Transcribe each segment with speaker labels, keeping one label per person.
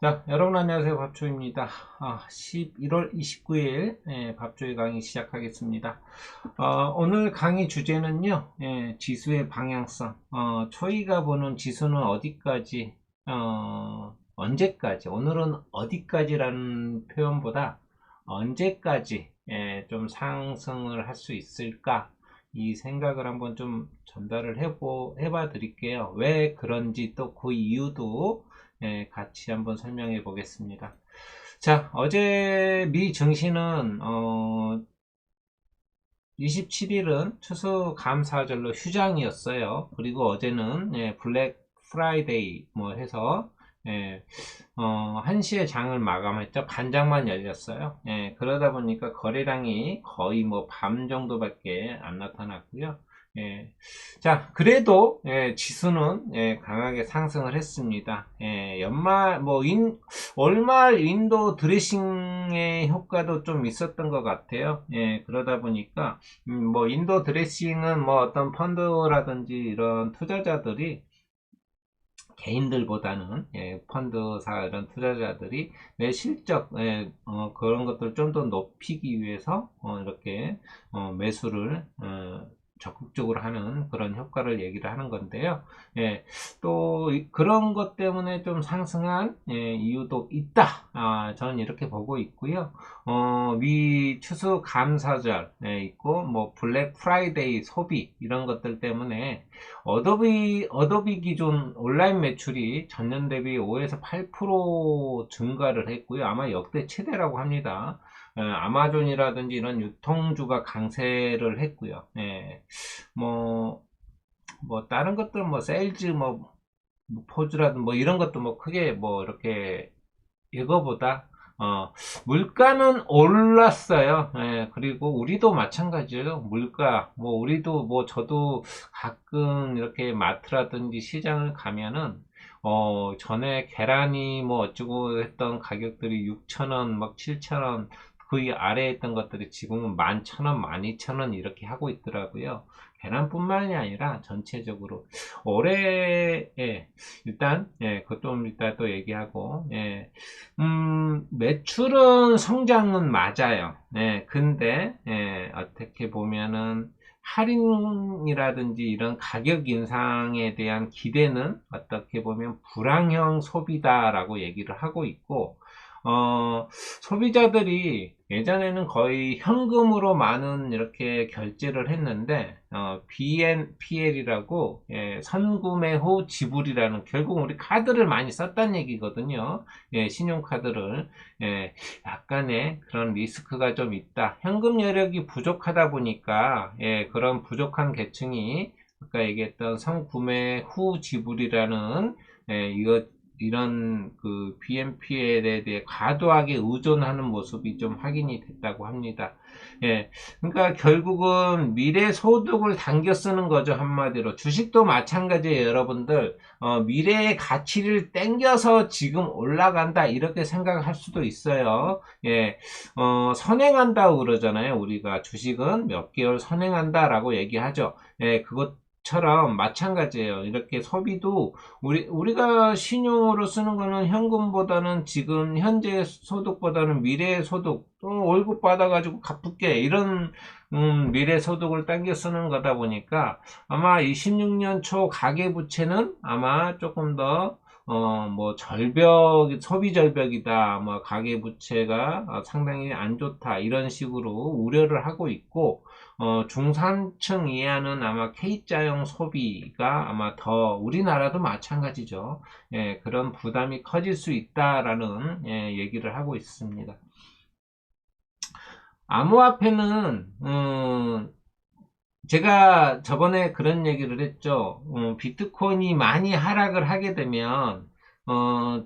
Speaker 1: 자, 여러분 안녕하세요. 밥조입니다. 11월 29일 밥조의 강의 시작하겠습니다. 오늘 강의 주제는요, 지수의 방향성. 초이가 보는 지수는 어디까지, 언제까지, 오늘은 어디까지라는 표현보다 언제까지 좀 상승을 할 수 있을까? 이 생각을 한번 좀 전달을 해봐 드릴게요. 왜 그런지 또 그 이유도 같이 한번 설명해 보겠습니다. 자, 어제 미 증시는 27일은 추수감사절로 휴장이었어요. 그리고 어제는 블랙 프라이데이 뭐 해서 1시에 장을 마감했죠. 반장만 열렸어요. 그러다 보니까 거래량이 거의 뭐 밤 정도밖에 안 나타났고요. 예, 자, 그래도 지수는 강하게 상승을 했습니다. 연말 월말 윈도우 드레싱의 효과도 좀 있었던 것 같아요. 그러다 보니까 뭐 윈도우 드레싱은 뭐 어떤 펀드라든지 이런 투자자들이 개인들보다는 펀드사 이런 투자자들이 내 실적 그런 것들을 좀 더 높이기 위해서 이렇게 매수를 적극적으로 하는 그런 효과를 얘기를 하는 건데요. 또 그런 것 때문에 좀 상승한 이유도 있다. 저는 이렇게 보고 있고요. 미 추수감사절 있고 뭐 블랙 프라이데이 소비 이런 것들 때문에 어도비 기존 온라인 매출이 전년 대비 5에서 8% 증가를 했고요. 아마 역대 최대라고 합니다. 아마존이라든지 이런 유통주가 강세를 했고요. 뭐, 다른 것들은 뭐, 세일즈, 포즈라든 뭐, 이런 것도 뭐, 크게 뭐, 이렇게, 이거보다, 물가는 올랐어요. 그리고 우리도 마찬가지예요. 물가, 뭐, 우리도 뭐, 저도 가끔 이렇게 마트라든지 시장을 가면은, 전에 계란이 뭐 어쩌고 했던 가격들이 6,000원, 막 7,000원, 그 아래에 있던 것들이 지금은 11,000원, 12,000원 이렇게 하고 있더라고요. 계란뿐만이 아니라 전체적으로 올해 일단 그것 이따 또 얘기하고 매출은 성장은 맞아요. 근데 어떻게 보면은 할인이라든지 이런 가격 인상에 대한 기대는 어떻게 보면 불황형 소비다라고 얘기를 하고 있고 소비자들이 예전에는 거의 현금으로 많은 이렇게 결제를 했는데 BNPL이라고 선구매 후 지불이라는 결국 우리 카드를 많이 썼다는 얘기거든요. 신용카드를 약간의 그런 리스크가 좀 있다. 현금 여력이 부족하다 보니까 그런 부족한 계층이 아까 얘기했던 선구매 후 지불이라는 이런 그 BNPL에 대해 과도하게 의존하는 모습이 좀 확인이 됐다고 합니다. 그러니까 결국은 미래 소득을 당겨 쓰는 거죠, 한마디로. 주식도 마찬가지예요, 여러분들. 미래의 가치를 땡겨서 지금 올라간다, 이렇게 생각할 수도 있어요. 선행한다고 그러잖아요, 우리가. 주식은 몇 개월 선행한다라고 얘기하죠. 그것처럼 마찬가지예요. 이렇게 소비도 우리가 신용으로 쓰는 거는 현금보다는 지금 현재 소득보다는 미래 소득, 또 월급 받아가지고 갚을게 이런 미래 소득을 당겨 쓰는 거다 보니까 아마 26년 초 가계부채는 아마 조금 더 뭐 소비 절벽이다, 뭐 가계부채가 상당히 안 좋다 이런 식으로 우려를 하고 있고 중산층 이하는 아마 K자형 소비가 아마 더 우리나라도 마찬가지죠. 그런 부담이 커질 수 있다라는 얘기를 하고 있습니다. 암호화폐는 제가 저번에 그런 얘기를 했죠. 비트코인이 많이 하락을 하게 되면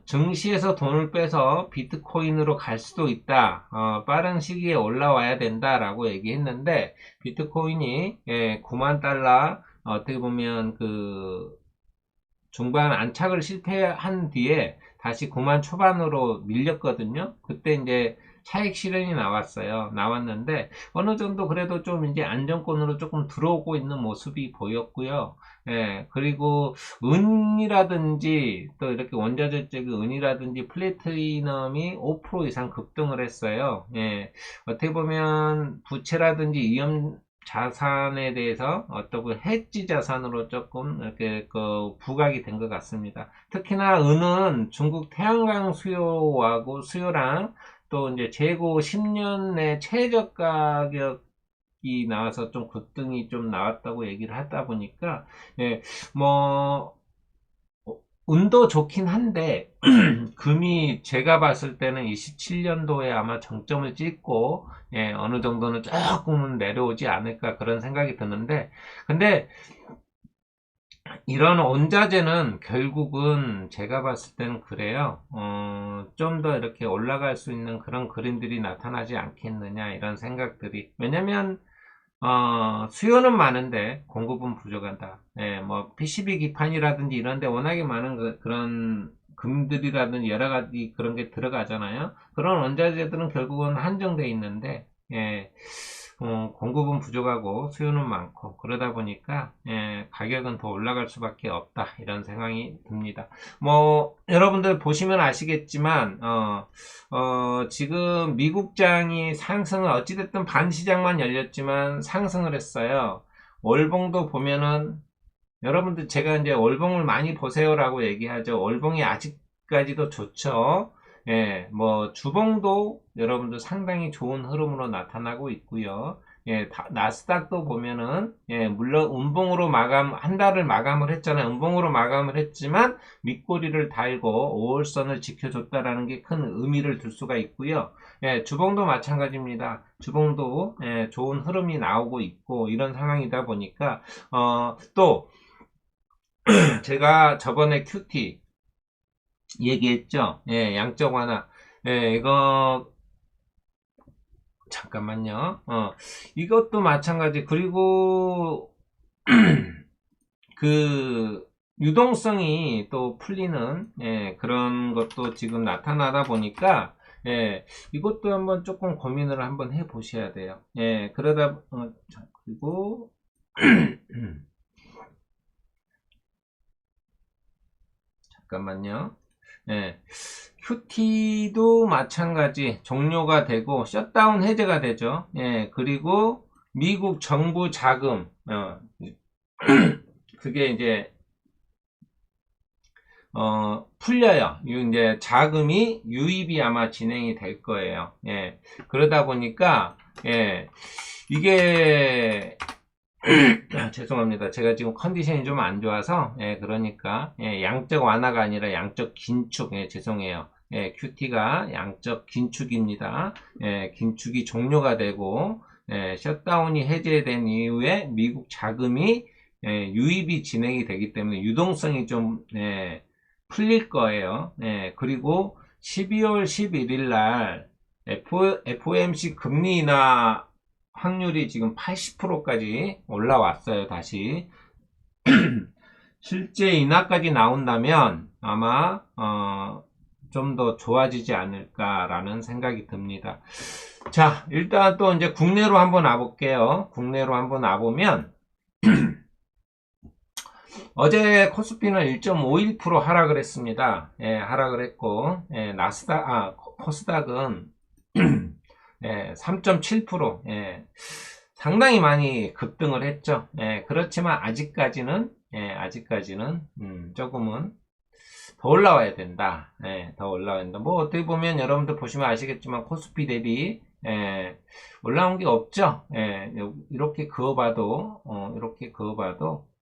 Speaker 1: 증시에서 돈을 빼서 비트코인으로 갈 수도 있다. 빠른 시기에 올라와야 된다라고 얘기했는데 비트코인이 9만 달러 어떻게 보면 그 중반 안착을 실패한 뒤에 다시 9만 초반으로 밀렸거든요. 그때 이제 차익 실현이 나왔는데 어느 정도 그래도 좀 이제 안정권으로 조금 들어오고 있는 모습이 보였고요. 예, 그리고 은이라든지 또 이렇게 원자재 쪽의 은이라든지 플래티넘이 5% 이상 급등을 했어요. 예, 어떻게 보면 부채라든지 위험 자산에 대해서 어떤 그 해지 자산으로 조금 이렇게 그 부각이 된 것 같습니다. 특히나 은은 중국 태양광 수요랑 또 이제 재고 10년 내 최저 가격이 나와서 좀 급등이 좀 나왔다고 얘기를 하다 보니까 예, 뭐 운도 좋긴 한데 금이 제가 봤을 때는 27년도에 아마 정점을 찍고 예, 어느 정도는 조금은 내려오지 않을까 그런 생각이 드는데 근데 이런 원자재는 결국은 제가 봤을 때는 그래요. 좀 더 이렇게 올라갈 수 있는 그런 그림들이 나타나지 않겠느냐 이런 생각들이 왜냐면 수요는 많은데 공급은 부족하다. 예, 뭐 PCB 기판이라든지 이런데 워낙에 많은 그런 금들이라든지 여러 가지 그런 게 들어가잖아요. 그런 원자재들은 결국은 한정돼 있는데 예, 공급은 부족하고 수요는 많고 그러다 보니까 예, 가격은 더 올라갈 수밖에 없다 이런 생각이 듭니다. 뭐 여러분들 보시면 아시겠지만 지금 미국장이 상승을 어찌됐든 반 시장만 열렸지만 상승을 했어요. 월봉도 보면은 여러분들 제가 이제 월봉을 많이 보세요라고 얘기하죠. 월봉이 아직까지도 좋죠. 예, 뭐 주봉도 여러분들 상당히 좋은 흐름으로 나타나고 있고요. 예, 나스닥도 보면은 예, 물론 음봉으로 한 달을 마감을 했잖아요. 음봉으로 마감을 했지만 윗꼬리를 달고 5월선을 지켜줬다라는 게 큰 의미를 둘 수가 있고요. 예, 주봉도 마찬가지입니다. 주봉도 예, 좋은 흐름이 나오고 있고 이런 상황이다 보니까 또 제가 저번에 큐티 얘기했죠. 예, 양적 완화. 예, 이거 잠깐만요. 이것도 마찬가지. 그리고 그 유동성이 또 풀리는 예, 그런 것도 지금 나타나다 보니까 예, 이것도 한번 조금 고민을 한번 해 보셔야 돼요. 예, 그러다 자, 그리고 잠깐만요. 예, QT도 마찬가지 종료가 되고 셧다운 해제가 되죠. 예, 그리고 미국 정부 자금 그게 이제 풀려요. 이제 자금이 유입이 아마 진행이 될 거예요. 예, 그러다 보니까 예, 이게 죄송합니다. 제가 지금 컨디션이 좀 안 좋아서, 예, 그러니까, 예, 양적 완화가 아니라 양적 긴축, 예, 죄송해요. 예, QT가 양적 긴축입니다. 예, 긴축이 종료가 되고, 예, 셧다운이 해제된 이후에 미국 자금이, 예, 유입이 진행이 되기 때문에 유동성이 좀, 예, 풀릴 거예요. 예, 그리고 12월 11일 날 FOMC 금리 인하 확률이 지금 80%까지 올라왔어요, 다시. 실제 인하까지 나온다면 아마 좀 더 좋아지지 않을까라는 생각이 듭니다. 자, 일단 또 이제 국내로 한번 와볼게요. 국내로 한번 와보면 어제 코스피는 1.51% 하락을 했습니다. 예, 하락을 했고 예, 코스닥은 예, 3.7%, 예, 상당히 많이 급등을 했죠. 예, 그렇지만 아직까지는, 조금은 더 올라와야 된다. 예, 더 올라와야 된다. 뭐, 어떻게 보면 여러분들 보시면 아시겠지만, 코스피 대비, 예, 올라온 게 없죠. 예, 이렇게 그어봐도,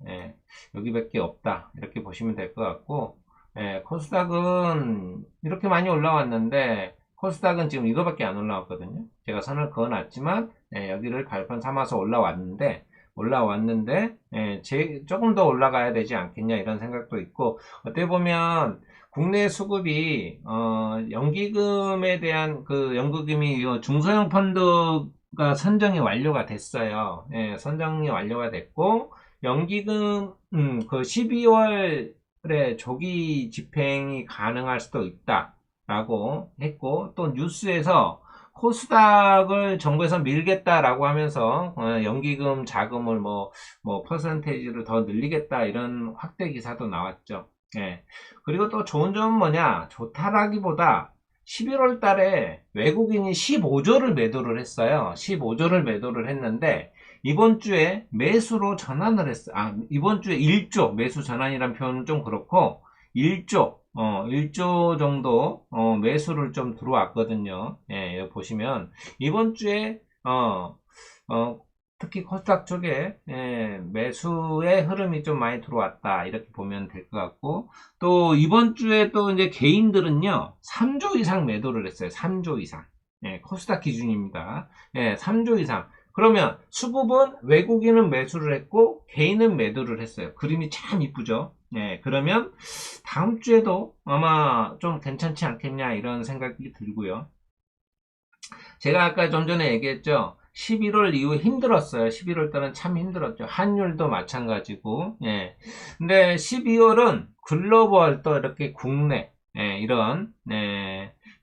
Speaker 1: 예, 여기밖에 없다. 이렇게 보시면 될 것 같고, 예, 코스닥은 이렇게 많이 올라왔는데, 코스닥은 지금 이거밖에 안 올라왔거든요. 제가 선을 그어놨지만 예, 여기를 발판 삼아서 올라왔는데 예, 조금 더 올라가야 되지 않겠냐 이런 생각도 있고 어떻게 보면 국내 수급이 연기금에 대한 그 연기금이 중소형 펀드가 선정이 완료가 됐어요. 예, 선정이 완료가 됐고 연기금 그 12월에 조기 집행이 가능할 수도 있다. 라고 했고 또 뉴스에서 코스닥을 정부에서 밀겠다라고 하면서 연기금 자금을 뭐 퍼센테이지를 더 늘리겠다 이런 확대 기사도 나왔죠. 예. 그리고 또 좋은 점은 뭐냐? 좋다라기보다 11월 달에 외국인이 15조를 매도를 했어요. 15조를 매도를 했는데 이번 주에 매수로 전환을 했어요. 이번 주에 1조 매수 전환이란 표현은 좀 그렇고 1조 정도 매수를 좀 들어왔거든요. 예, 여기 보시면 이번 주에 어, 특히 코스닥 쪽에 매수의 흐름이 좀 많이 들어왔다 이렇게 보면 될 것 같고 또 이번 주에 또 이제 개인들은요 3조 이상 매도를 했어요. 3조 이상. 예, 코스닥 기준입니다. 예, 3조 이상. 그러면 수급은 외국인은 매수를 했고 개인은 매도를 했어요. 그림이 참 이쁘죠. 예, 그러면 다음 주에도 아마 좀 괜찮지 않겠냐 이런 생각이 들고요. 제가 아까 좀 전에 얘기했죠. 11월 이후 힘들었어요. 11월 달은 참 힘들었죠. 환율도 마찬가지고. 예. 근데 12월은 글로벌 또 이렇게 국내 이런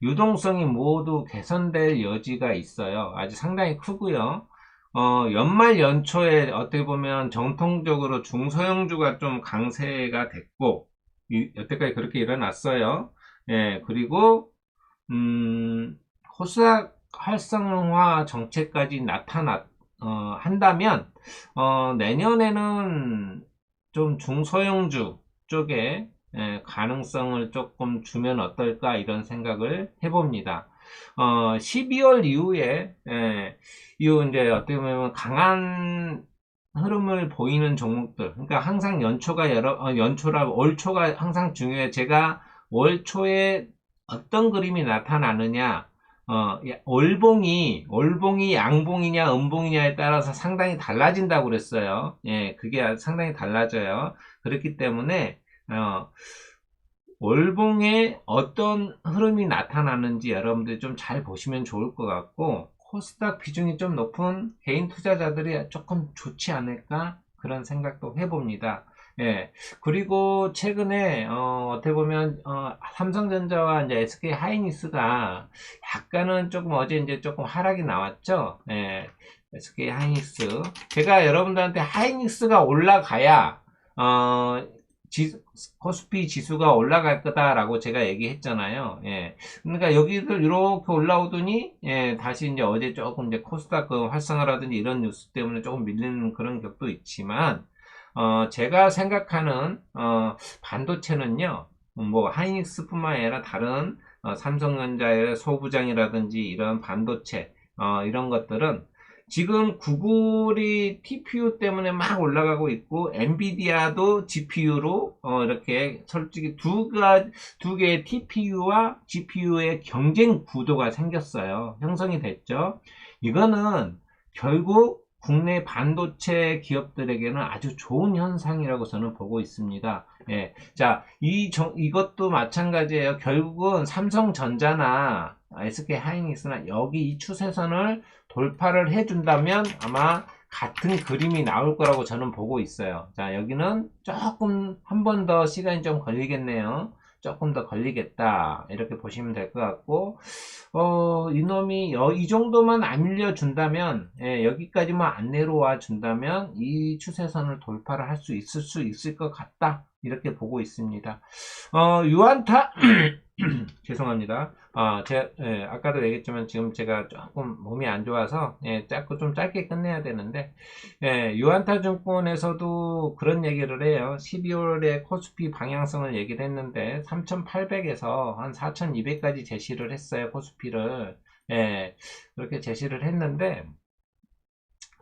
Speaker 1: 유동성이 모두 개선될 여지가 있어요. 아주 상당히 크고요. 연말 연초에 어떻게 보면 정통적으로 중소형주가 좀 강세가 됐고 여태까지 그렇게 일어났어요. 예, 그리고 코스닥 활성화 정책까지 한다면, 내년에는 좀 중소형주 쪽에 가능성을 조금 주면 어떨까 이런 생각을 해봅니다. 12월 이후에, 이후 이제 어떻게 보면 강한 흐름을 보이는 종목들, 그러니까 항상 월 초가 항상 중요해. 제가 월 초에 어떤 그림이 나타나느냐, 월봉이 양봉이냐, 음봉이냐에 따라서 상당히 달라진다고 그랬어요. 예, 그게 상당히 달라져요. 그렇기 때문에, 월봉에 어떤 흐름이 나타나는지 여러분들이 좀 잘 보시면 좋을 것 같고, 코스닥 비중이 좀 높은 개인 투자자들이 조금 좋지 않을까? 그런 생각도 해봅니다. 예. 그리고 최근에, 어떻게 보면, 삼성전자와 이제 SK 하이닉스가 약간은 조금 어제 이제 조금 하락이 나왔죠. 예. SK 하이닉스. 제가 여러분들한테 하이닉스가 올라가야, 어, 코스피 지수가 올라갈 거다라고 제가 얘기했잖아요. 예. 그러니까 여기들 이렇게 올라오더니, 예, 다시 이제 어제 조금 이제 코스닥 그 활성화라든지 이런 뉴스 때문에 조금 밀리는 그런 격도 있지만, 제가 생각하는, 반도체는요, 뭐, 하이닉스뿐만 아니라 다른, 삼성전자의 소부장이라든지 이런 반도체, 이런 것들은 지금 구글이 TPU 때문에 막 올라가고 있고, 엔비디아도 GPU로, 이렇게 솔직히 두 개의 TPU와 GPU의 경쟁 구도가 생겼어요. 형성이 됐죠. 이거는 결국 국내 반도체 기업들에게는 아주 좋은 현상이라고 저는 보고 있습니다. 예. 자, 이것도 마찬가지예요. 결국은 삼성전자나 SK 하이닉스나 여기 이 추세선을 돌파를 해준다면 아마 같은 그림이 나올 거라고 저는 보고 있어요. 자, 여기는 조금 한 번 더 시간이 좀 걸리겠네요. 조금 더 걸리겠다. 이렇게 보시면 될 것 같고, 이놈이 이 정도만 안 밀려준다면, 예, 여기까지만 안 내려와 준다면, 이 추세선을 돌파를 할 수 있을 것 같다. 이렇게 보고 있습니다. 유안타, 죄송합니다. 아까도 얘기했지만 지금 제가 조금 몸이 안 좋아서, 예, 좀 짧게 끝내야 되는데, 예, 유안타증권에서도 그런 얘기를 해요. 12월에 코스피 방향성을 얘기를 했는데, 3,800에서 한 4,200까지 제시를 했어요, 코스피를. 예, 그렇게 제시를 했는데,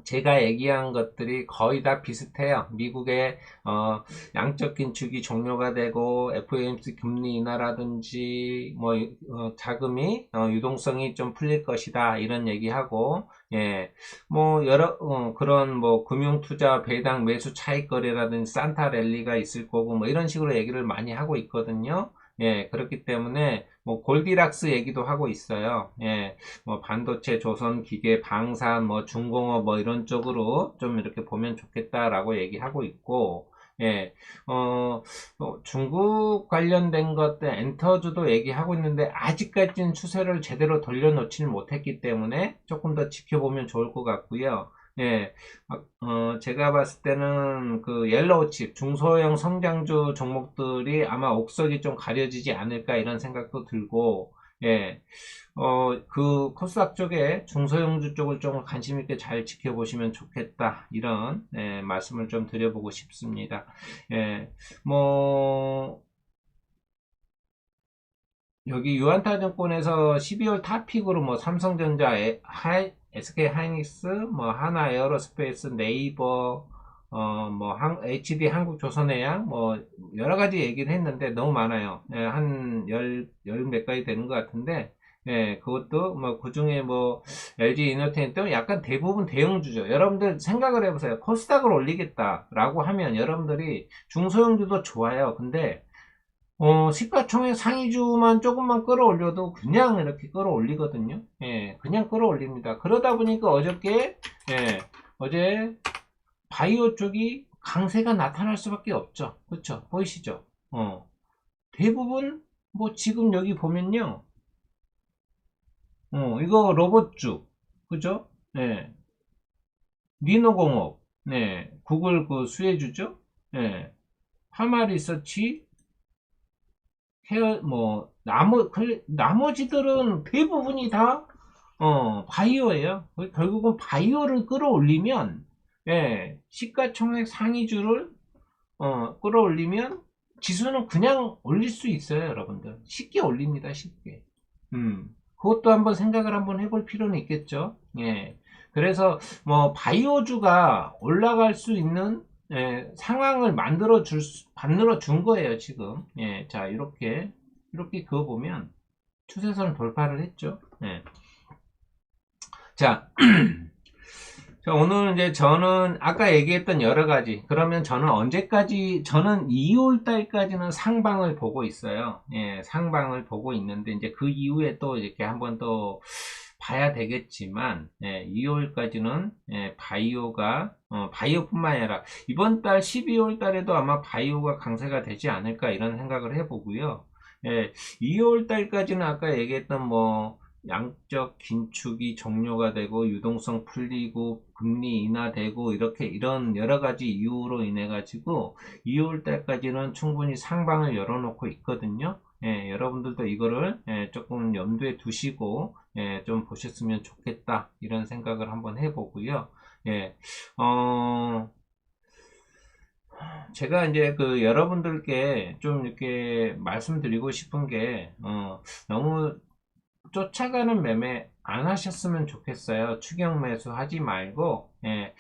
Speaker 1: 제가 얘기한 것들이 거의 다 비슷해요. 미국의 양적 긴축이 종료가 되고 FOMC 금리 인하라든지 뭐 자금이 유동성이 좀 풀릴 것이다 이런 얘기하고 예, 뭐 여러 그런 뭐 금융 투자 배당 매수 차익 거래라든지 산타 랠리가 있을 거고 뭐 이런 식으로 얘기를 많이 하고 있거든요. 예, 그렇기 때문에 뭐 골디락스 얘기도 하고 있어요. 예. 뭐 반도체, 조선, 기계, 방산, 뭐 중공업 뭐 이런 쪽으로 좀 이렇게 보면 좋겠다라고 얘기하고 있고, 예, 중국 관련된 것들 엔터주도 얘기하고 있는데 아직까지는 추세를 제대로 돌려놓지는 못했기 때문에 조금 더 지켜보면 좋을 것 같고요. 예, 제가 봤을 때는 그 옐로우칩 중소형 성장주 종목들이 아마 옥석이 좀 가려지지 않을까 이런 생각도 들고, 예, 그 코스닥 쪽에 중소형주 쪽을 좀 관심 있게 잘 지켜보시면 좋겠다. 이런, 예, 말씀을 좀 드려보고 싶습니다. 예, 뭐, 여기 유한타증권에서 12월 탑픽으로 뭐 삼성전자, SK 하이닉스, 뭐 하나 에어로스페이스, 네이버, 뭐 HD 한국조선해양, 뭐 여러 가지 얘기를 했는데 너무 많아요. 예, 한 열 몇 가지 되는 것 같은데, 예, 그것도 뭐 그중에 뭐 LG 이노텍도 약간 대부분 대형주죠. 여러분들 생각을 해보세요. 코스닥을 올리겠다라고 하면 여러분들이 중소형주도 좋아요. 근데 시가총액 상위주만 조금만 끌어올려도 그냥 이렇게 끌어올리거든요. 예, 그냥 끌어올립니다. 그러다 보니까 어저께, 예, 어제 바이오 쪽이 강세가 나타날 수밖에 없죠. 그쵸? 보이시죠? 대부분, 뭐 지금 여기 보면요. 이거 로봇주. 그죠? 예, 니노공업. 네, 구글 그 수혜주죠? 예, 파마리서치, 뭐, 나머지들은 대부분이 다, 바이오예요. 결국은 바이오를 끌어올리면, 예, 시가총액 상위주를, 끌어올리면 지수는 그냥 올릴 수 있어요, 여러분들. 쉽게 올립니다, 쉽게. 그것도 한번 생각을 한번 해볼 필요는 있겠죠. 예. 그래서, 뭐, 바이오주가 올라갈 수 있는, 예, 상황을 만들어 준 거예요, 지금. 예, 자, 이렇게 그어 보면 추세선을 돌파를 했죠. 예. 자, 자, 오늘 이제 저는 아까 얘기했던 여러 가지, 그러면 저는 언제까지, 저는 2월 달까지는 상방을 보고 있어요. 예, 상방을 보고 있는데, 이제 그 이후에 또 이렇게 한번 또 봐야 되겠지만, 예, 2월까지는, 예, 바이오뿐만 아니라, 이번 달 12월 달에도 아마 바이오가 강세가 되지 않을까 이런 생각을 해보고요. 예, 2월 달까지는 아까 얘기했던 뭐, 양적 긴축이 종료가 되고 유동성 풀리고 금리 인하되고 이렇게 이런 여러 가지 이유로 인해 가지고 2월 달까지는 충분히 상방을 열어놓고 있거든요. 예, 여러분들도 이거를, 예, 조금 염두에 두시고, 예, 좀 보셨으면 좋겠다 이런 생각을 한번 해보고요. 예, 어, 제가 이제 그 여러분들께 좀 이렇게 말씀드리고 싶은 게, 너무 쫓아가는 매매 안 하셨으면 좋겠어요. 추격 매수 하지 말고, 예,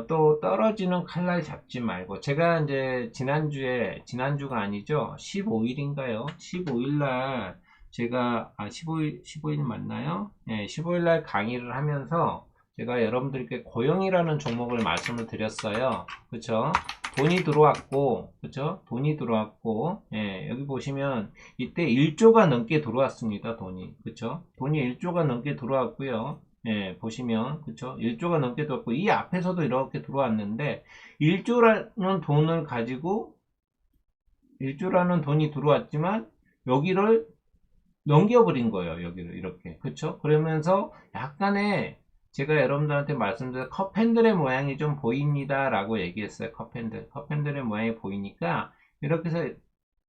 Speaker 1: 또 떨어지는 칼날 잡지 말고. 제가 이제 지난주가 아니죠. 15일인가요? 15일 날 제가, 15일 맞나요? 예, 15일 날 강의를 하면서 제가 여러분들께 고용이라는 종목을 말씀을 드렸어요. 그쵸? 돈이 들어왔고, 그쵸? 돈이 들어왔고, 예, 여기 보시면 이때 1조가 넘게 들어왔습니다. 그쵸? 돈이 1조가 넘게 들어왔고요. 예, 보시면, 그쵸? 1조가 넘게 들어왔고, 이 앞에서도 이렇게 들어왔는데, 1조라는 돈을 가지고, 1조라는 돈이 들어왔지만, 여기를 넘겨버린 거예요. 여기를 이렇게. 그쵸? 그러면서 약간의, 제가 여러분들한테 말씀드린 컵핸들의 모양이 좀 보입니다. 라고 얘기했어요. 컵핸들의 모양이 보이니까, 이렇게 해서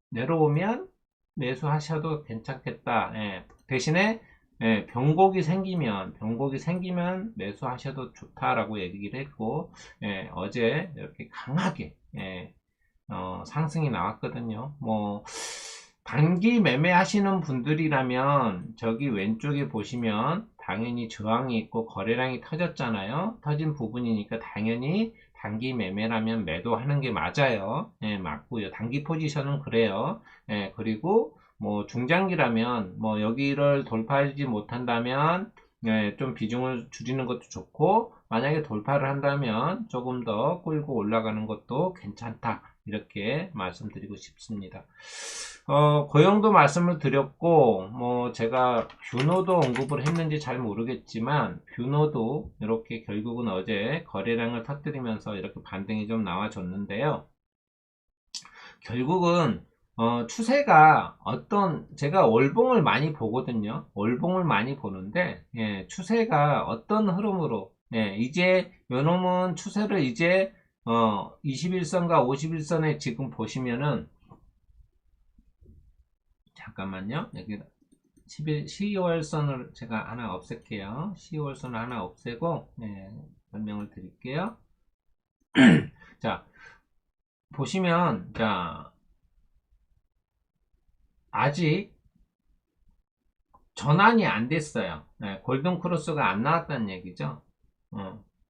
Speaker 1: 내려오면 매수하셔도 괜찮겠다. 예. 대신에, 예, 병곡이 생기면 매수하셔도 좋다라고 얘기를 했고, 예, 어제 이렇게 강하게, 예, 상승이 나왔거든요. 뭐 단기 매매하시는 분들이라면 저기 왼쪽에 보시면 당연히 저항이 있고 거래량이 터졌잖아요. 터진 부분이니까 당연히 단기 매매라면 매도하는 게 맞아요. 예, 맞고요. 단기 포지션은 그래요. 예, 그리고 뭐 중장기라면 뭐 여기를 돌파하지 못한다면, 예, 좀 비중을 줄이는 것도 좋고, 만약에 돌파를 한다면 조금 더 끌고 올라가는 것도 괜찮다. 이렇게 말씀드리고 싶습니다. 고용도 말씀을 드렸고, 뭐, 제가 뷰노도 언급을 했는지 잘 모르겠지만, 뷰노도 이렇게 결국은 어제 거래량을 터뜨리면서 이렇게 반등이 좀 나와줬는데요. 결국은 추세가 제가 월봉을 많이 보거든요. 월봉을 많이 보는데, 예, 추세가 어떤 흐름으로, 예, 이제 요놈은 추세를 이제 21선과 51선에 지금 보시면은, 잠깐만요. 여기 12월선을 제가 하나 없앨게요. 12월선을 하나 없애고, 예, 설명을 드릴게요. 자, 보시면, 자, 아직 전환이 안 됐어요. 네, 골든 크로스가 안 나왔다는 얘기죠.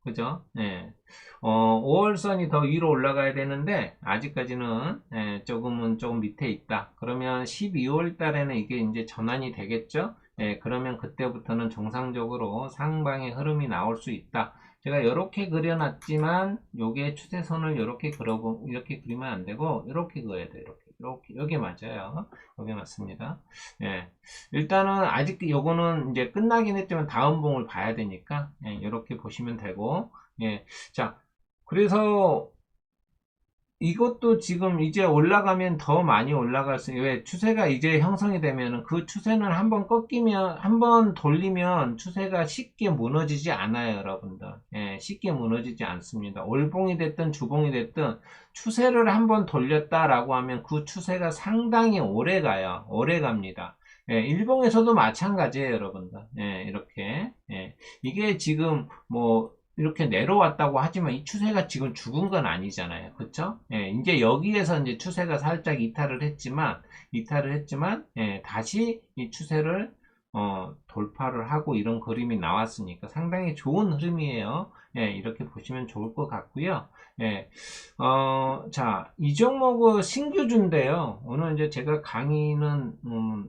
Speaker 1: 그죠? 네. 5월선이 더 위로 올라가야 되는데, 아직까지는, 조금 밑에 있다. 그러면 12월 달에는 이게 이제 전환이 되겠죠? 그러면 그때부터는 정상적으로 상방의 흐름이 나올 수 있다. 제가 이렇게 그려놨지만, 요게 추세선을 이렇게 그리면 안 되고, 이렇게 그려야 돼요. 이렇게. 여기 맞아요. 여기 맞습니다. 예. 일단은 아직 요거는 이제 끝나긴 했지만 다음 봉을 봐야 되니까 이렇게 보시면 되고, 예. 자, 그래서 이것도 지금 이제 올라가면 더 많이 올라갈 왜 추세가 이제 형성이 되면은 그 추세는 한번 꺾이면, 한번 돌리면 추세가 쉽게 무너지지 않아요, 여러분들. 예, 쉽게 무너지지 않습니다. 올봉이 됐든 주봉이 됐든 추세를 한번 돌렸다라고 하면 그 추세가 상당히 오래 가요. 오래 갑니다. 예, 일봉에서도 마찬가지예요, 여러분들. 예, 이렇게. 예, 이게 지금 뭐 이렇게 내려왔다고 하지만 이 추세가 지금 죽은 건 아니잖아요. 그쵸? 예, 이제 여기에서 이제 추세가 살짝 이탈을 했지만, 예, 다시 이 추세를, 돌파를 하고 이런 그림이 나왔으니까 상당히 좋은 흐름이에요. 예, 이렇게 보시면 좋을 것 같고요. 예, 자, 이 종목은 신규주인데요. 오늘 이제 제가 강의는,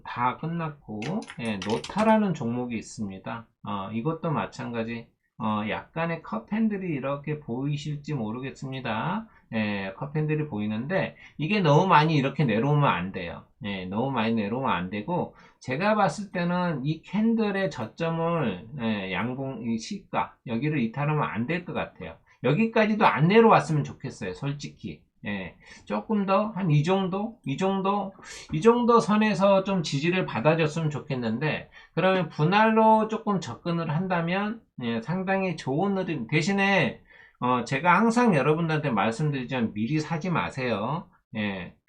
Speaker 1: 다 끝났고, 예, 노타라는 종목이 있습니다. 이것도 마찬가지. 약간의 컵핸들이 이렇게 보이실지 모르겠습니다. 예, 컵핸들이 보이는데 이게 너무 많이 이렇게 내려오면 안 돼요. 예, 너무 많이 내려오면 안 되고 제가 봤을 때는 이 캔들의 저점을 이 시가 여기를 이탈하면 안 될 것 같아요. 여기까지도 안 내려왔으면 좋겠어요. 솔직히. 예, 조금 더 한 이 정도 선에서 좀 지지를 받아줬으면 좋겠는데 그러면 분할로 조금 접근을 한다면 상당히 좋은 흐름 대신에 제가 항상 여러분들한테 말씀드리지만 미리 사지 마세요.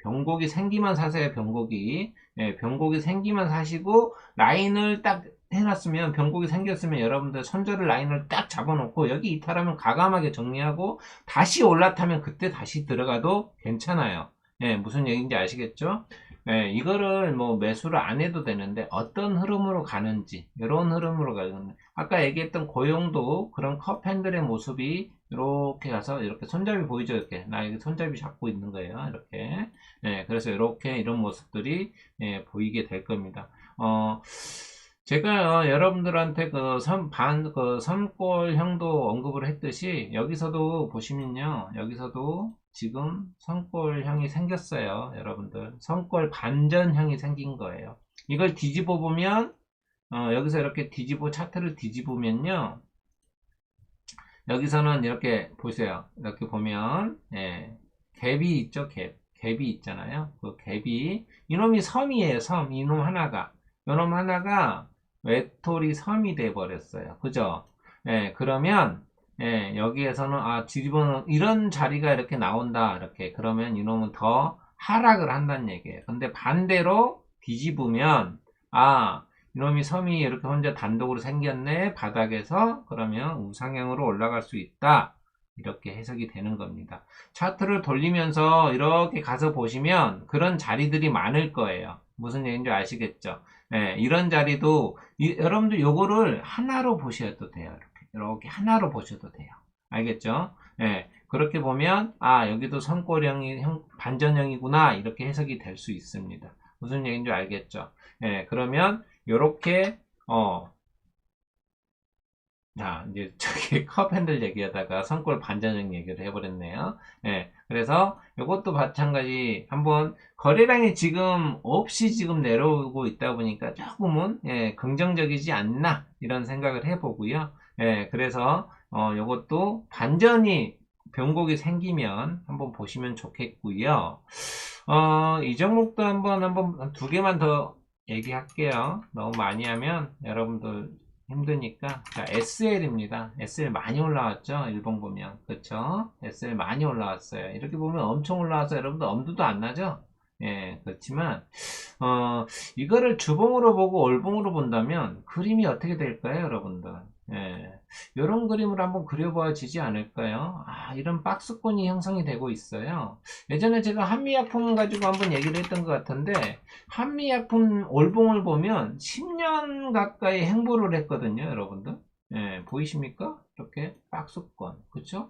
Speaker 1: 병곡이 생기면 사세요. 병곡이 생기면 사시고 라인을 딱 해놨으면 병곡이 생겼으면 여러분들 손절을 라인을 딱 잡아놓고 여기 이탈하면 과감하게 정리하고 다시 올라타면 그때 다시 들어가도 괜찮아요. 무슨 얘기인지 아시겠죠? 이거를 뭐 매수를 안 해도 되는데 어떤 흐름으로 가는지 이런 흐름으로 가는 아까 얘기했던 고용도 그런 컵핸들의 모습이 이렇게 가서 이렇게 손잡이 보이죠? 이렇게 나 여기 손잡이 잡고 있는 거예요. 이렇게 그래서 이렇게 이런 모습들이 보이게 될 겁니다. 제가 여러분들한테 그 선골형도 언급을 했듯이 여기서도 보시면요. 여기서도 지금 선골형이 생겼어요. 여러분들. 선골 반전형이 생긴 거예요. 이걸 뒤집어 보면 여기서 이렇게 차트를 뒤집으면요. 여기서는 이렇게 보세요. 이렇게 보면 갭이 있죠. 갭이 있잖아요. 그 갭이 이놈이 섬이에요. 이놈 하나가 외톨이 섬이 돼 버렸어요. 그죠? 그러면 여기에서는 뒤집어는 이런 자리가 이렇게 나온다. 이렇게 그러면 이놈은 더 하락을 한다는 얘기예요. 근데 반대로 뒤집으면 이놈이 섬이 이렇게 혼자 단독으로 생겼네. 바닥에서 그러면 우상향으로 올라갈 수 있다. 이렇게 해석이 되는 겁니다. 차트를 돌리면서 이렇게 가서 보시면 그런 자리들이 많을 거예요. 무슨 얘기인지 아시겠죠? 이런 자리도 여러분들 요거를 하나로 보셔도 돼요. 이렇게 하나로 보셔도 돼요. 알겠죠? 그렇게 보면 여기도 선골형이 반전형이구나 이렇게 해석이 될 수 있습니다. 무슨 얘기인지 알겠죠? 그러면 요렇게 자, 이제 저기 컵핸들 얘기하다가 선골 반전형 얘기를 해버렸네요. 그래서 이것도 마찬가지 한번 거래량이 지금 없이 지금 내려오고 있다 보니까 조금은 긍정적이지 않나 이런 생각을 해보고요. 그래서 이것도 반전이 변곡이 생기면 한번 보시면 좋겠고요. 이 종목도 한번 두 개만 더 얘기할게요. 너무 많이 하면 여러분들 힘드니까. 자, SL입니다. SL 많이 올라왔죠? 일본 보면. 그쵸? SL 많이 올라왔어요. 이렇게 보면 엄청 올라와서 여러분들 엄두도 안 나죠? 예, 그렇지만, 이거를 주봉으로 보고 월봉으로 본다면 그림이 어떻게 될까요, 여러분들? 예, 이런 그림을 한번 그려보아지지 않을까요? 아, 이런 박스권이 형성이 되고 있어요. 예전에 제가 한미약품 가지고 한번 얘기를 했던 것 같은데, 한미약품 월봉을 보면 10년 가까이 행보를 했거든요, 여러분들. 예, 보이십니까? 이렇게 박스권, 그쵸?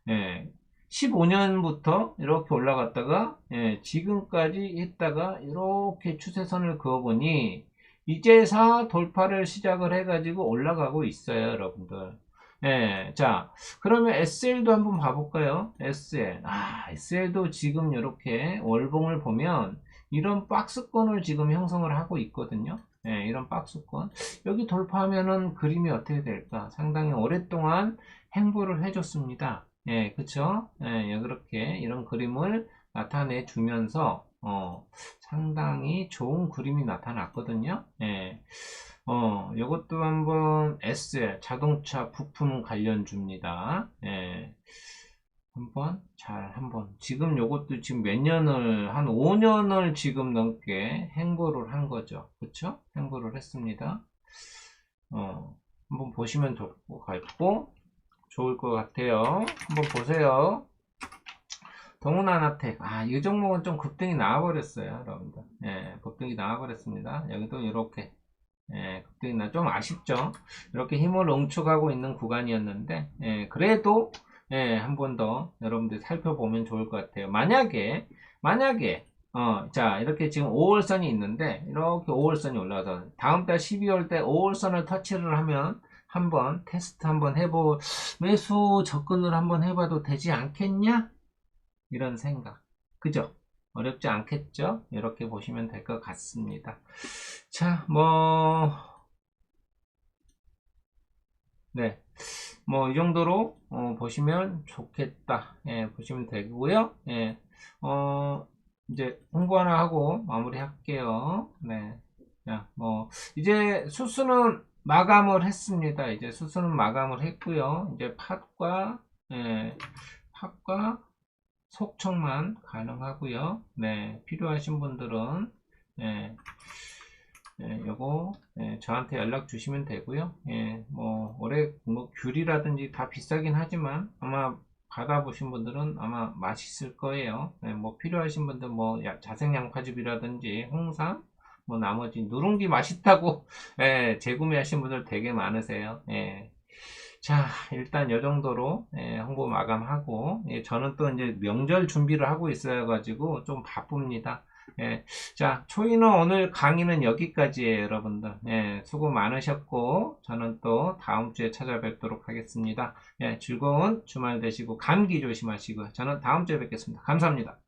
Speaker 1: 예, 15년부터 이렇게 올라갔다가 예, 지금까지 있다가 이렇게 추세선을 그어보니 이제서 돌파를 시작을 해가지고 올라가고 있어요, 여러분들. 예, 자, 그러면 SL도 한번 봐볼까요? SL. SL도 지금 이렇게 월봉을 보면 이런 박스권을 지금 형성을 하고 있거든요. 예, 이런 박스권. 여기 돌파하면은 그림이 어떻게 될까? 상당히 오랫동안 행보를 해줬습니다. 예, 그쵸? 예, 그렇게 이런 그림을 나타내 주면서, 상당히 좋은 그림이 나타났거든요. 예, 요것도 한번 SL, 자동차 부품 관련주입니다. 예, 한번. 지금 요것도 지금 몇 년을, 한 5년을 지금 넘게 행보를 한 거죠. 그쵸? 행보를 했습니다. 한번 보시면 좋을 것 같고, 좋을 것 같아요. 한번 보세요. 동훈아나텍. 이 종목은 좀 급등이 나와버렸어요, 여러분들. 예, 급등이 나와버렸습니다. 여기도 이렇게. 예, 급등이 좀 아쉽죠. 이렇게 힘을 응축하고 있는 구간이었는데, 예, 그래도, 예, 한 번 더 여러분들 살펴보면 좋을 것 같아요. 만약에, 자, 이렇게 지금 5월선이 있는데, 이렇게 5월선이 올라와서, 다음 달 12월 때 5월선을 터치를 하면, 한번 테스트 한번 매수 접근을 한번 해봐도 되지 않겠냐? 이런 생각. 그죠? 어렵지 않겠죠? 이렇게 보시면 될 것 같습니다. 자, 네. 이 정도로, 보시면 좋겠다. 예, 보시면 되고요. 예, 이제 홍보 하나 하고 마무리 할게요. 네. 자, 이제 수수는 마감을 했습니다. 이제 수수는 마감을 했고요. 이제 예, 팟과 속청만 가능하고요. 네, 필요하신 분들은 예, 요거 저한테 연락 주시면 되고요. 예, 올해 귤이라든지 다 비싸긴 하지만 아마 받아보신 분들은 아마 맛있을 거예요. 필요하신 분들 자생양파즙이라든지 홍삼 나머지 누룽지 맛있다고 재구매하신 분들 되게 많으세요. 자, 일단 요 정도로 홍보 마감하고 저는 또 이제 명절 준비를 하고 있어야 가지고 좀 바쁩니다. 자, 초이너 오늘 강의는 여기까지예요, 여러분들. 수고 많으셨고 저는 또 다음 주에 찾아뵙도록 하겠습니다. 즐거운 주말 되시고 감기 조심하시고 저는 다음 주에 뵙겠습니다. 감사합니다.